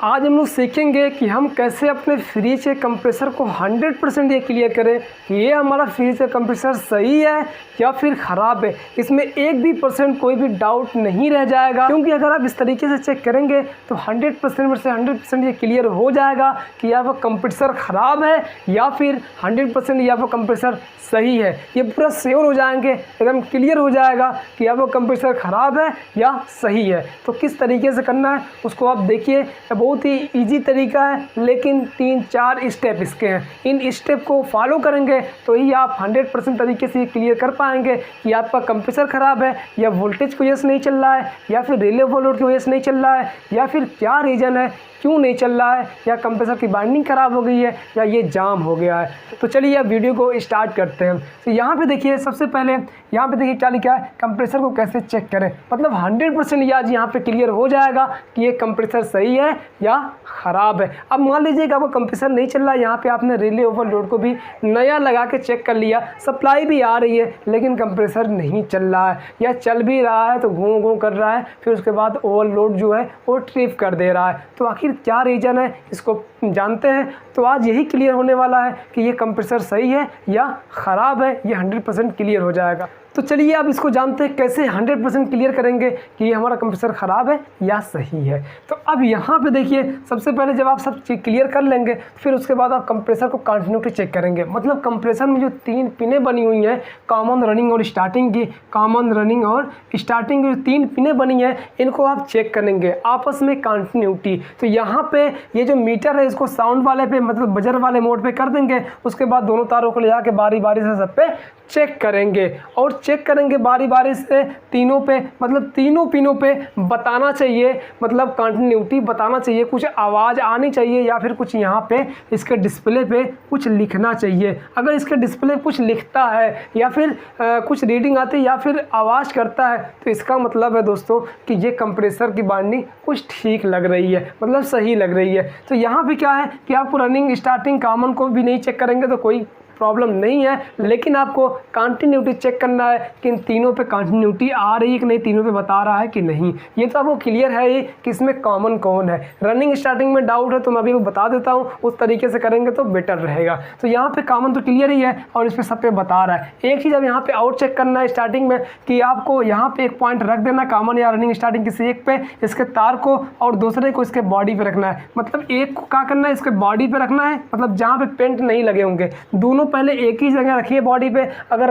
आज हम लोग सीखेंगे कि हम कैसे अपने फ्रिज के कंप्रेसर को 100% ये क्लियर करें कि ये हमारा फ्रिज का कंप्रेसर सही है या फिर ख़राब है। इसमें एक भी परसेंट कोई भी डाउट नहीं रह जाएगा, क्योंकि अगर आप इस तरीके से चेक करेंगे तो 100% में से 100% ये क्लियर हो जाएगा कि आपका कंप्रेसर ख़राब है या फिर 100% ये आपका कंप्रेसर सही है। ये पूरा श्योर हो जाएंगे, एकदम क्लियर हो जाएगा कि आपका कंप्रेसर ख़राब है या सही है। तो किस तरीके से करना है उसको आप देखिए। बहुत ही इजी तरीका है, लेकिन 3-4 स्टेप इसके हैं। इन स्टेप को फॉलो करेंगे तो ही आप 100% तरीके से क्लियर कर पाएंगे कि आपका कंप्रेसर ख़राब है या वोल्टेज की वजह से नहीं चल रहा है या फिर रिले ओवरलोड की वजह से नहीं चल रहा है या फिर क्या रीज़न है, क्यों नहीं चल रहा है, या कंप्रेसर की बाइंडिंग ख़राब हो गई है या ये जाम हो गया है। तो चलिए अब वीडियो को स्टार्ट करते हैं। तो यहाँ पे देखिए, सबसे पहले यहाँ पे देखिए क्या लिखा है, कंप्रेसर को कैसे चेक करें। मतलब 100% ये आज यहाँ पे क्लियर हो जाएगा कि ये कंप्रेसर सही है या ख़राब है। अब मान लीजिए कि आपका कंप्रेसर नहीं चल रहा है, यहाँ पे आपने रिले ओवरलोड को भी नया लगा के चेक कर लिया, सप्लाई भी आ रही है लेकिन कंप्रेसर नहीं चल रहा है या चल भी रहा है तो घूं घूं कर रहा है, फिर उसके बाद ओवरलोड जो है वो ट्रिप कर दे रहा है। तो आखिर क्या रीज़न है इसको जानते हैं। तो आज यही क्लियर होने वाला है कि ये कंप्रेसर सही है या ख़राब है, ये 100% क्लियर हो जाएगा। तो चलिए अब इसको जानते हैं कैसे 100% क्लियर करेंगे कि ये हमारा कंप्रेसर ख़राब है या सही है। तो अब यहाँ पे देखिए, सबसे पहले जब आप सब चीज़ क्लियर कर लेंगे फिर उसके बाद आप कंप्रेसर को कंटिन्यूटी चेक करेंगे। मतलब कंप्रेसर में जो 3 पिनें बनी हुई हैं, कॉमन रनिंग और स्टार्टिंग की, कॉमन रनिंग और स्टार्टिंग की जो 3 पिनें बनी हैं इनको आप चेक करेंगे आपस में कंटिन्यूटी। तो यहाँ पे ये जो मीटर है इसको साउंड वाले पे, मतलब बजर वाले मोड पे कर देंगे। उसके बाद दोनों तारों को ले जाके बारी बारी से सब पे चेक करेंगे और चेक करेंगे बारी बारी से तीनों पे, मतलब तीनों पिनों पे बताना चाहिए, मतलब कंटिन्यूटी बताना चाहिए, कुछ आवाज़ आनी चाहिए या फिर कुछ यहाँ पे इसके डिस्प्ले पे कुछ लिखना चाहिए। अगर इसके डिस्प्ले कुछ लिखता है या फिर कुछ रीडिंग आती है या फिर आवाज़ करता है तो इसका मतलब है दोस्तों कि ये कंप्रेसर की बाइंडिंग कुछ ठीक लग रही है, मतलब सही लग रही है। तो यहाँ पे क्या है कि आपको रनिंग स्टार्टिंग कॉमन को भी नहीं चेक करेंगे तो कोई प्रॉब्लम नहीं है, लेकिन आपको कंटिन्यूटी चेक करना है कि इन तीनों पे कंटिन्यूटी आ रही है कि नहीं, तीनों पे बता रहा है कि नहीं। ये तो आपको क्लियर है ही कि इसमें कॉमन कौन है। रनिंग स्टार्टिंग में डाउट है तो मैं अभी बता देता हूँ, उस तरीके से करेंगे तो बेटर रहेगा। तो यहाँ पे कॉमन तो क्लियर ही है और इस पर सब पे बता रहा है। एक चीज़ अब यहाँ पे और चेक करना है स्टार्टिंग में कि आपको यहाँ पे एक पॉइंट रख देना कॉमन या रनिंग स्टार्टिंग किसी एक पे, इसके तार को, और दूसरे को इसके बॉडी पे रखना है। मतलब एक को क्या करना है, इसके बॉडी पे रखना है, मतलब जहाँ पे पेंट नहीं लगे होंगे। दोनों पहले एक ही जगह रखिए बॉडी पे। अगर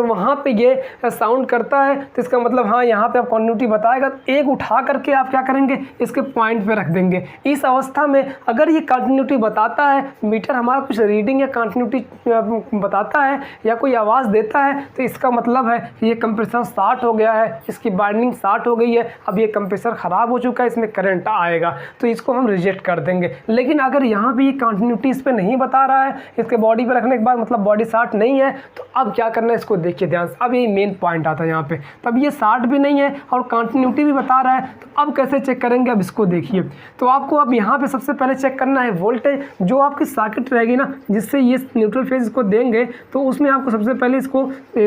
वहाँ पे ये साउंड करता है तो इसका मतलब हाँ यहाँ पे आप कंटिन्यूटी बताएगा। तो एक उठा करके आप क्या करेंगे, इसके पॉइंट पे रख देंगे। इस अवस्था में अगर ये कंटिन्यूटी बताता है, मीटर हमारा कुछ रीडिंग या कंटिन्यूटी बताता है या कोई आवाज़ देता है, तो इसका मतलब है ये कंप्रेसर स्टार्ट हो गया है, इसकी बाइंडिंग स्टार्ट हो गई है, अब ये कंप्रेसर ख़राब हो चुका है, इसमें करंट आएगा, तो इसको हम रिजेक्ट कर देंगे। लेकिन अगर यहाँ भी ये कंटिन्यूटी इस पर नहीं बता रहा है, इसके बॉडी पर रखने के बाद मतलब बॉडी स्टार्ट नहीं है, तो अब क्या करना है इसको देखिए ध्यान से। अब ये मेन पॉइंट आता है यहाँ पे, तब ये 60 भी नहीं है और कंटिन्यूटी भी बता रहा है। तो अब कैसे चेक करेंगे, अब इसको देखिए। तो आपको अब यहाँ पे सबसे पहले चेक करना है वोल्टेज, जो आपकी सॉकेट रहेगी ना जिससे ये न्यूट्रल फेज इसको देंगे, तो उसमें आपको सबसे पहले इसको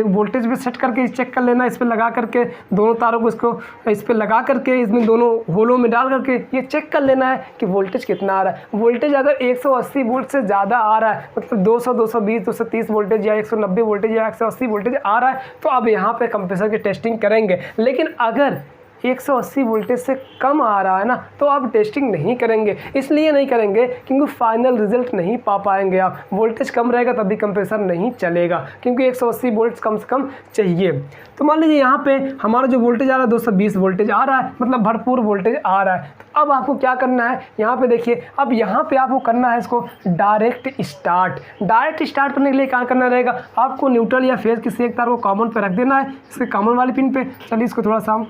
वोल्टेज पे सेट करके चेक कर लेना। इस पर लगा करके दोनों तारों को इसको इस पर लगा करके इसमें दोनों होलों में डाल करके ये चेक कर लेना है कि वोल्टेज कितना आ रहा है। वोल्टेज अगर 180 वोल्ट से ज़्यादा आ रहा है, मतलब 200, 220, 230 वोल्टेज या 190 वोल्टेज या 180 वोल्टेज आ रहा है, तो अब यहाँ पे कंप्रेसर की टेस्टिंग करेंगे। लेकिन अगर 180 वोल्टेज से कम आ रहा है ना, तो आप टेस्टिंग नहीं करेंगे। इसलिए नहीं करेंगे क्योंकि फाइनल रिजल्ट नहीं पा पाएंगे आप। वोल्टेज कम रहेगा तभी कंप्रेसर नहीं चलेगा, क्योंकि 180 वोल्ट कम से कम चाहिए। तो मान लीजिए यहाँ पे हमारा जो वोल्टेज आ रहा है 220 वोल्टेज आ रहा है, मतलब भरपूर वोल्टेज आ रहा है। तो अब आपको क्या करना है, यहाँ पे देखिए, अब यहाँ पे आपको करना है इसको डायरेक्ट स्टार्ट। डायरेक्ट स्टार्ट करने के लिए क्या करना रहेगा, आपको न्यूट्रल या फेज किसी एक तार को कॉमन पे रख देना है, इसके कॉमन वाली पिन पे। चलिए इसको थोड़ा सा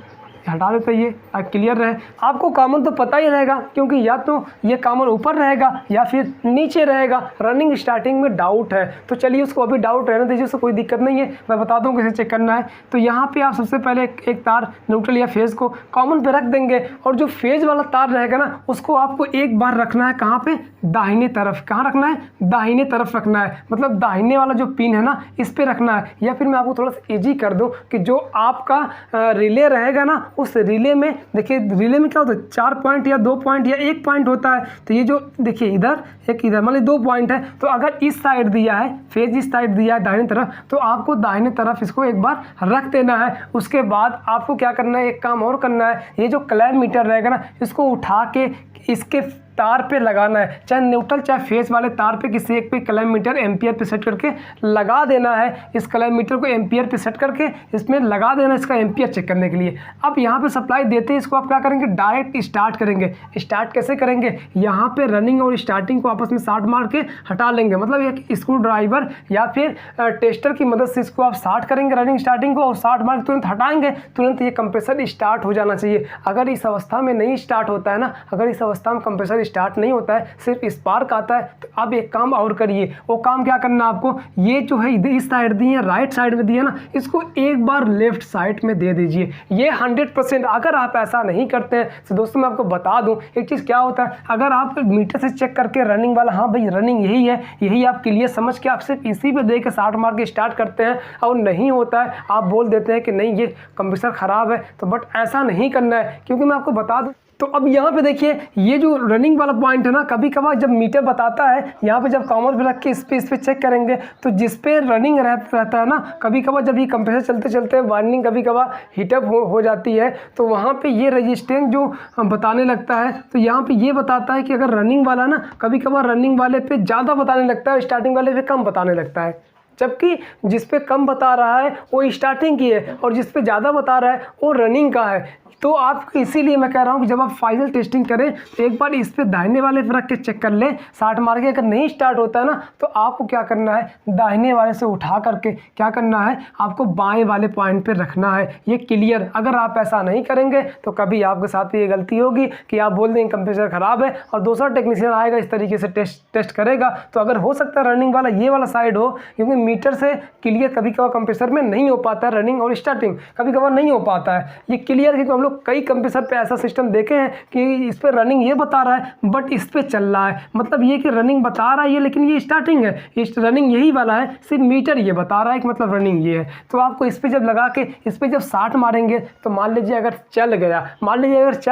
हटा देते, ये क्लियर रहे। आपको कॉमन तो पता ही रहेगा, क्योंकि या तो ये कॉमन ऊपर रहेगा या फिर नीचे रहेगा। रनिंग स्टार्टिंग में डाउट है तो चलिए उसको अभी डाउट रहने दीजिए, उसको कोई दिक्कत नहीं है, मैं बताता हूँ कैसे चेक करना है। तो यहाँ पे आप सबसे पहले एक तार न्यूट्रल या फेज़ को कॉमन पे रख देंगे, और जो फेज़ वाला तार रहेगा ना उसको आपको एक बार रखना है कहाँ पे, दाहिने तरफ। कहाँ रखना है, दाहिने तरफ रखना है, मतलब दाहिने वाला जो पिन है ना इस पर रखना है। या फिर मैं आपको थोड़ा सा ईजी कर दूँ कि जो आपका रिले रहेगा ना उस रिले में देखिए, रिले में क्या होता है 4 पॉइंट या 2 पॉइंट या 1 पॉइंट होता है। तो ये जो देखिए इधर एक इधर मान लीजिए 2 पॉइंट है, तो अगर इस साइड दिया है, फेज इस साइड दिया है दाहिने तरफ, तो आपको दाहिने तरफ इसको एक बार रख देना है। उसके बाद आपको क्या करना है, एक काम और करना है, ये जो क्लैम मीटर रहेगा ना, इसको उठा के इसके तार पे लगाना है, चाहे न्यूट्रल चाहे फेस वाले तार पे किसी एक पे क्लैम मीटर एम्पियर पे सेट करके लगा देना है। इस क्लैम मीटर को एम्पियर पे सेट करके इसमें लगा देना, इसका एम्पियर चेक करने के लिए। अब यहाँ पे सप्लाई देते हैं इसको आप क्या करेंगे, डायरेक्ट स्टार्ट करेंगे। स्टार्ट कैसे करेंगे, यहाँ पे रनिंग और स्टार्टिंग को आपस में साट मार के हटा लेंगे, मतलब एक स्क्रू ड्राइवर या फिर टेस्टर की मदद से इसको आप साट करेंगे रनिंग स्टार्टिंग को, और साट मार के तुरंत हटाएंगे, तुरंत ये कंप्रेसर स्टार्ट हो जाना चाहिए। अगर इस अवस्था में नहीं स्टार्ट होता है ना, अगर इस अवस्था में कंप्रेसर स्टार्ट नहीं होता है, सिर्फ स्पार्क आता है, तो अब एक काम और करिए। वो काम क्या करना आपको, ये जो है इस साइड दी है, राइट साइड में दी है ना, इसको एक बार लेफ्ट साइड में दे दीजिए। ये 100%। अगर आप ऐसा नहीं करते हैं तो दोस्तों मैं आपको बता दूं एक चीज़ क्या होता है, अगर आप मीटर से चेक करके रनिंग वाला, हाँ भाई रनिंग यही है, यही आप क्लियर समझ के आप सिर्फ इसी पे दे के साट मार के स्टार्ट करते हैं और नहीं होता है, आप बोल देते हैं कि नहीं ये कंप्रेसर ख़राब है, तो बट ऐसा नहीं करना है, क्योंकि मैं आपको बता दूं। तो अब यहाँ पे देखिए ये जो रनिंग वाला पॉइंट है ना, कभी कभार जब मीटर बताता है यहाँ पे, जब कॉमर पे रख के इस पे चेक करेंगे, तो जिस पे रनिंग रहता है ना, कभी कभार जब ये कंप्रेसर चलते चलते वाइंडिंग कभी कभार हीटअप हो जाती है, तो वहाँ पे ये रेजिस्टेंस जो बताने लगता है, तो यहाँ पे ये बताता है कि अगर रनिंग वाला ना, कभी कभार रनिंग वाले पे ज़्यादा बताने लगता है, स्टार्टिंग वाले पे कम बताने लगता है, जबकि जिस पे कम बता रहा है वो स्टार्टिंग की है और जिस पे ज़्यादा बता रहा है वो रनिंग का है। तो आप इसीलिए मैं कह रहा हूँ कि जब आप फाइनल टेस्टिंग करें तो एक बार इस पे दाहिने वाले पे रख के चेक कर लें, साट मार के अगर नहीं स्टार्ट होता है ना, तो आपको क्या करना है, दाहिने वाले से उठा करके क्या करना है, आपको बाएं वाले पॉइंट पे रखना है। ये क्लियर। अगर आप ऐसा नहीं करेंगे तो कभी आपके साथ ये गलती होगी कि आप बोल देंगे कंप्रेसर ख़राब है और दूसरा टेक्नीशियन आएगा इस तरीके से टेस्ट करेगा, तो अगर हो सकता है रनिंग वाला ये वाला साइड हो, क्योंकि मीटर से क्लियर कभी कभार कंप्रेसर में नहीं हो पाता है, रनिंग और स्टार्टिंग कभी कभार नहीं हो पाता है ये क्लियर, क्योंकि हम लोग कई कंप्रेसर पे ऐसा सिस्टम देखे हैं कि इस पे रनिंग ये बता रहा है बट इस पे चल रहा है, मतलब ये कि रनिंग बता रहा है ये, लेकिन ये स्टार्टिंग है, इस रनिंग यही वाला है, सिर्फ मीटर ये बता रहा है कि मतलब रनिंग ये है। तो आपको इस पे जब लगा के इस पे जब साट मारेंगे तो मान लीजिए अगर चल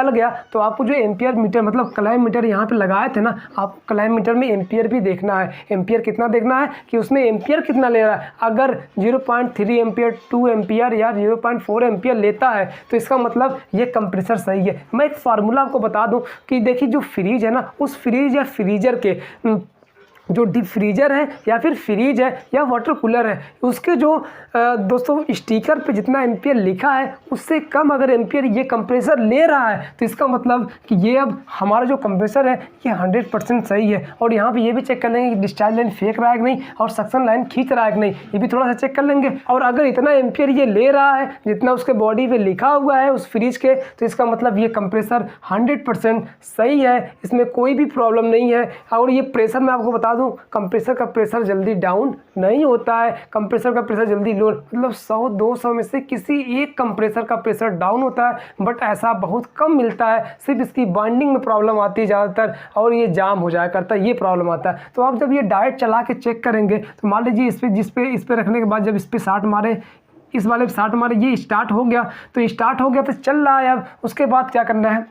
गया, तो आपको जो एम्पियर मीटर मतलब क्लैम मीटर यहाँ पे लगाए थे ना, आपको क्लैम मीटर में एम्पियर भी देखना है। एम्पियर कितना देखना है कि उसमें एम्पियर कितना ले रहा है। अगर 0.3 एम्पियर, 2 एम्पियर या 0.4 एम्पियर लेता है तो इसका मतलब ये कंप्रेसर सही है। मैं एक फार्मूला आपको बता दूं कि देखिए जो फ्रीज है ना, उस फ्रीज या फ्रीजर के जो डीप फ्रीजर है या फिर फ्रीज है या वाटर कूलर है, उसके जो दोस्तों स्टिकर पे जितना एम्पियर लिखा है उससे कम अगर एम्पियर ये कंप्रेसर ले रहा है तो इसका मतलब कि ये अब हमारा जो कंप्रेसर है ये 100% सही है। और यहाँ पे ये भी चेक कर लेंगे कि डिस्चार्ज लाइन फेंक रहा है कि नहीं और सक्शन लाइन खींच रहा है कि नहीं, ये भी थोड़ा सा चेक कर लेंगे। और अगर इतना एम्पियर ये ले रहा है जितना उसके बॉडी पे लिखा हुआ है उस फ्रिज के, तो इसका मतलब ये कंप्रेसर 100% सही है, इसमें कोई भी प्रॉब्लम नहीं है। और ये प्रेशर मैं आपको बता दूं, कंप्रेसर का प्रेशर जल्दी डाउन नहीं होता है, कंप्रेसर का प्रेशर जल्दी लो, मतलब 100-200 में से किसी एक कंप्रेसर का प्रेशर डाउन होता है, बट ऐसा बहुत कम मिलता है। सिर्फ इसकी बाइंडिंग में प्रॉब्लम आती है ज़्यादातर और ये जाम हो जाया करता है, ये प्रॉब्लम आता है। तो आप जब ये डायरेक्ट चला के चेक करेंगे तो मान लीजिए इस पे रखने के बाद जब इस पे साट मारे, इस वाले पे साट मारे, ये स्टार्ट हो गया, तो स्टार्ट हो गया तो चल रहा है। अब उसके बाद क्या करना है,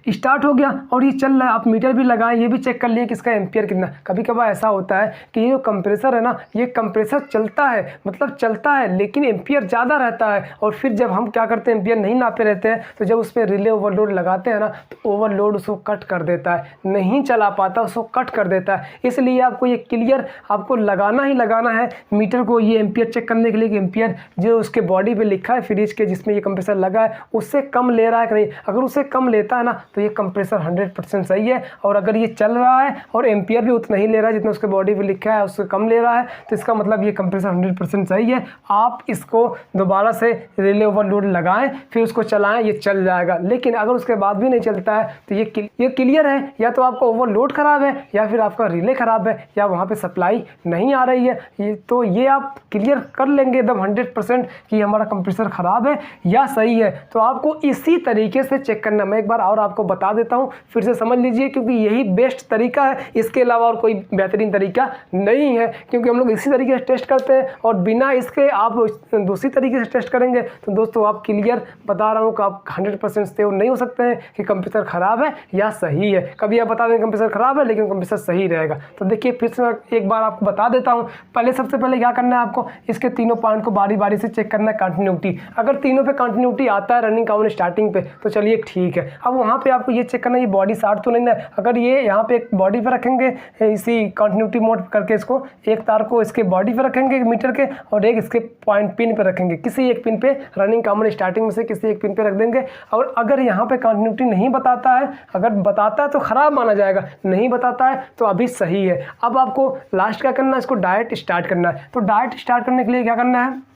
स्टार्ट हो गया और ये चल रहा है, आप मीटर भी लगाएं, ये भी चेक कर लिए कि इसका एम्पियर कितना। कभी कभार ऐसा होता है कि ये जो कंप्रेसर है ना, ये कंप्रेसर चलता है, मतलब चलता है लेकिन एम्पियर ज़्यादा रहता है, और फिर जब हम क्या करते हैं एम्पियर नहीं नापे रहते हैं, तो जब उस पर रिले ओवरलोड लगाते हैं ना, तो ओवरलोड उसको कट कर देता है, नहीं चला पाता, उसको कट कर देता है। इसलिए आपको ये क्लियर आपको लगाना ही लगाना है मीटर को, ये एम्पियर चेक करने के लिए कि एम्पियर जो उसके बॉडी पर लिखा है फ्रिज के जिसमें ये कंप्रेसर लगा है उससे कम ले रहा है कि नहीं। अगर उससे कम लेता है ना तो ये कंप्रेसर 100% सही है, और अगर ये चल रहा है और एम्पियर भी उतना ही ले रहा है जितना उसके बॉडी पे लिखा है उससे कम ले रहा है, तो इसका मतलब ये कंप्रेसर 100% सही है। आप इसको दोबारा से रिले ओवरलोड लगाएं, फिर उसको चलाएं, ये चल जाएगा। लेकिन अगर उसके बाद भी नहीं चलता है तो ये क्लियर है, या तो आपका ओवरलोड ख़राब है या फिर आपका रिले ख़राब है या वहाँ पर सप्लाई नहीं आ रही है। तो ये आप क्लियर कर लेंगे एकदम 100% कि हमारा कंप्रेसर ख़राब है या सही है। तो आपको इसी तरीके से चेक करना। मैं एक बार और आपको बता देता हूँ, फिर से समझ लीजिए, क्योंकि यही बेस्ट तरीका है, इसके अलावा और कोई बेहतरीन तरीका नहीं है। क्योंकि हम लोग इसी तरीके से टेस्ट करते हैं और बिना इसके आप दूसरी तरीके से टेस्ट करेंगे तो दोस्तों आप क्लियर बता रहा हूँ कि आप 100% श्योर नहीं हो सकते हैं कि कंप्रेसर ख़राब है या सही है। कभी आप बता दें कंप्रेसर ख़राब है लेकिन कंप्रेसर सही रहेगा। तो देखिए फिर से एक बार आपको बता देता हूँ। पहले सबसे पहले क्या करना है, आपको इसके तीनों पॉइंट को बारी बारी से चेक करना है कंटिन्यूटी। अगर तीनों पे कंटिन्यूटी आता है रनिंग काउंट स्टार्टिंग पे तो चलिए ठीक है। अब वहाँ पे आपको ये चेक करना है ये बॉडी शार्ट तो नहीं है। अगर ये यहाँ पे एक बॉडी पे रखेंगे इसी कंटिन्यूटी मोड करके, इसको एक तार को इसके बॉडी पे रखेंगे मीटर के और एक इसके पॉइंट पिन पे रखेंगे, किसी एक पिन पे रनिंग काउंट स्टार्टिंग में से किसी एक पिन पे रख देंगे। और अगर यहाँ पे कंटिन्यूटी नहीं बताता है, अगर बताता है तो ख़राब माना जाएगा, नहीं बताता है तो अभी सही है। अब आपको लास्ट क्या करना है, इसको डायरेक्ट स्टार्ट करना है। तो डायरेक्ट स्टार्ट करने के लिए क्या करना है,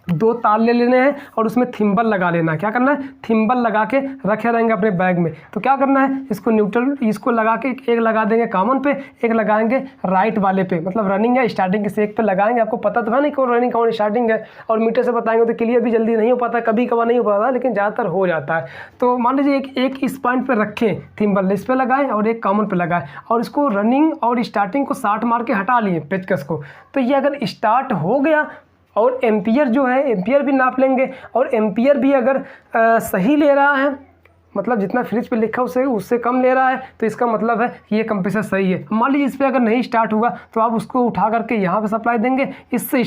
2 तार ले लेने हैं और उसमें थिम्बल लगा लेना है। क्या करना है, थिम्बल लगा के रखे रहेंगे अपने बैग में। तो क्या करना है, इसको न्यूट्रल इसको लगा के एक लगा देंगे कॉमन पे, एक लगाएंगे राइट वाले पे, मतलब रनिंग है स्टार्टिंग किसी एक पे लगाएंगे। आपको पता तो है नहीं कौन रनिंग कौन स्टार्टिंग है, और मीटर से बताएंगे तो क्लियर भी जल्दी नहीं हो पाता, कभी कभार नहीं हो पाता लेकिन ज़्यादातर हो जाता है। तो मान लीजिए एक इस पॉइंट पर रखें थिम्बल, इस पर लगाएं और एक कॉमन पे लगाएं और इसको रनिंग और स्टार्टिंग को 60 मार के हटा लिए पेचकस को। तो ये अगर स्टार्ट हो गया और एम्पियर जो है एम्पियर भी नाप लेंगे, और एम्पियर भी अगर सही ले रहा है, मतलब जितना फ्रिज पे लिखा उससे कम ले रहा है, तो इसका मतलब है कि ये कंप्रेसर सही है। मान लीजिए इस पर अगर नहीं स्टार्ट हुआ तो आप उसको उठा करके यहाँ पे सप्लाई देंगे, इससे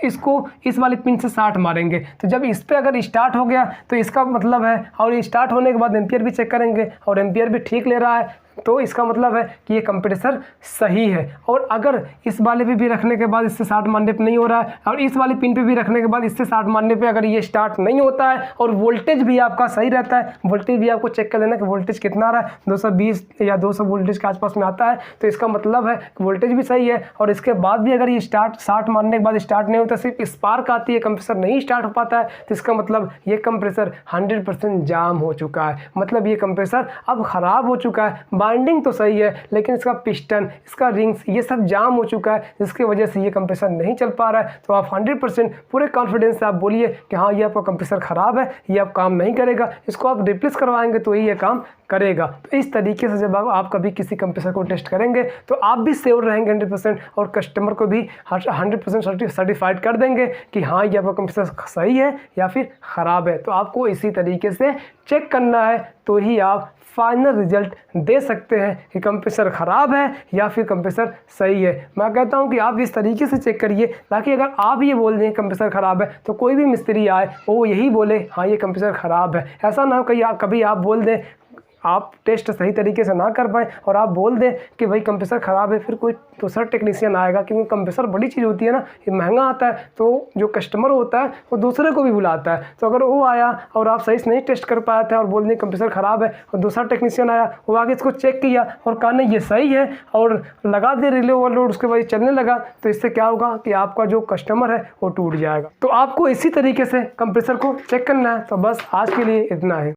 इसको इस वाले पिन से 60 मारेंगे। तो जब इस पर अगर स्टार्ट हो गया तो इसका मतलब है, और स्टार्ट होने के बाद एम्पियर भी चेक करेंगे और एम्पियर भी ठीक ले रहा है, तो इसका मतलब है कि ये कंप्रेसर सही है। और अगर इस वाले पे भी रखने के बाद इससे 60 मारने पे नहीं हो रहा है, और इस वाले पिन पे भी रखने के बाद इससे 60 मारने पे अगर ये स्टार्ट नहीं होता है, और वोल्टेज भी आपका सही रहता है, वोल्टेज भी आपको चेक कर लेना कि वोल्टेज कितना आ रहा है, 220 या 200 वोल्टेज के आसपास में आता है, तो इसका मतलब है कि वोल्टेज भी सही है। और इसके बाद भी अगर ये 60 मारने के बाद स्टार्ट नहीं होता, सिर्फ स्पार्क आती है, कंप्रेसर नहीं स्टार्ट हो पाता है, तो इसका मतलब ये कंप्रेसर 100% जाम हो चुका है, मतलब ये कंप्रेसर अब ख़राब हो चुका है। बाइंडिंग तो सही है लेकिन इसका पिस्टन, इसका रिंग्स, ये सब जाम हो चुका है, जिसकी वजह से ये कंप्रेसर नहीं चल पा रहा है। तो आप 100% पूरे कॉन्फिडेंस से आप बोलिए कि हाँ ये आपका कंप्रेसर ख़राब है, ये अब काम नहीं करेगा, इसको आप रिप्लेस करवाएंगे तो ये काम करेगा। तो इस तरीके से जब आप कभी किसी कंप्रेसर को टेस्ट करेंगे तो आप भी श्योर रहेंगे 100%, और कस्टमर को भी 100% सर्टिफाइड कर देंगे कि हाँ ये आपका कंप्रेसर सही है या फिर ख़राब है। तो आपको इसी तरीके से चेक करना है, तो ही आप फाइनल रिजल्ट दे सकते हैं कि कंप्रेसर ख़राब है या फिर कंप्रेसर सही है। मैं कहता हूं कि आप इस तरीके से चेक करिए, ताकि अगर आप ये बोल दें कंप्रेसर ख़राब है तो कोई भी मिस्त्री आए वो यही बोले हाँ ये कंप्रेसर ख़राब है। ऐसा ना हो कि कभी आप बोल दें, आप टेस्ट सही तरीके से ना कर पाएँ और आप बोल दें कि भाई कंप्रेसर ख़राब है, फिर कोई दूसरा टेक्नीशियन आएगा, क्योंकि कंप्रेसर बड़ी चीज़ होती है ना, ये महंगा आता है, तो जो कस्टमर होता है वो दूसरे को भी बुलाता है। तो अगर वो आया और आप सही से नहीं टेस्ट कर पाए थे और बोल दें कंप्रेसर ख़राब है, और दूसरा टेक्नीशियन आया वो आगे इसको चेक किया और कहा नहीं ये सही है और लगा दे रिले ओवरलोड, उसके बाद चलने लगा, तो इससे क्या होगा कि आपका जो कस्टमर है वो टूट जाएगा। तो आपको इसी तरीके से कंप्रेसर को चेक करना है। तो बस आज के लिए इतना है।